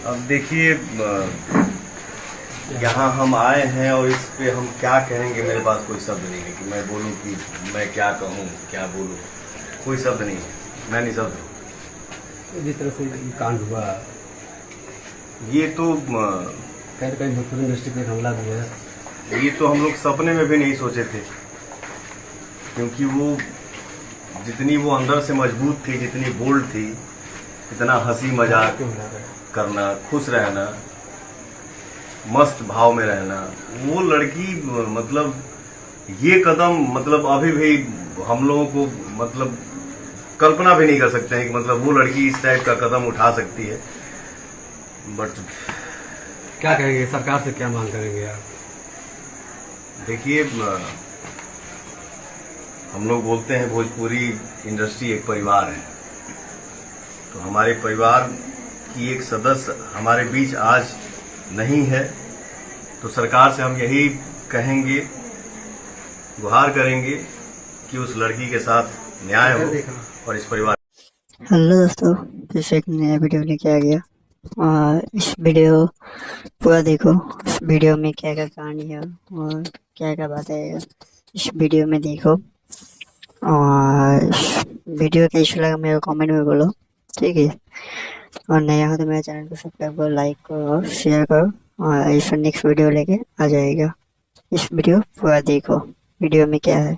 अब देखिए, यहाँ हम आए हैं और इस पे हम क्या कहेंगे, मेरे पास कोई शब्द नहीं है कि मैं बोलूँ कि मैं क्या कहूँ, क्या बोलूँ। कोई शब्द नहीं है, मैं नहीं शब्द। जिस तरह से ये कांड हुआ, ये तो कहीं ना कहीं भोजपुरी इंडस्ट्री पे हमला भी है। ये तो हम लोग सपने में भी नहीं सोचे थे, क्योंकि वो जितनी वो अंदर से मजबूत थी, जितनी बोल्ड थी, इतना हंसी मजाक करना, खुश रहना, मस्त भाव में रहना, वो लड़की मतलब ये कदम मतलब अभी भी हम लोगों को मतलब कल्पना भी नहीं कर सकते हैं कि मतलब वो लड़की इस टाइप का कदम उठा सकती है। बट क्या कहेंगे, सरकार से क्या मांग करेंगे आप? देखिए, हम लोग बोलते हैं भोजपुरी इंडस्ट्री एक परिवार है, तो हमारे परिवार की एक सदस्य हमारे बीच आज नहीं है, तो सरकार से हम यही कहेंगे, गुहार करेंगे कि उस लड़की के साथ न्याय हो और इस परिवार। हेलो दोस्तों, फिर से एक नया वीडियो लेके आ गया। और इस वीडियो पूरा देखो। इस वीडियो में क्या क्या कहानी है और क्या क्या बातें है, इस वीडियो में देखो। और इस वीडियो कैसा लगा मेरे कमेंट में बोलो, ठीक है। और नया हो तो मेरे चैनल को सब्सक्राइब करो, लाइक करो और शेयर करो। और ऐसा नेक्स्ट वीडियो लेके आ जाएगा। इस वीडियो पूरा देखो, वीडियो में क्या है।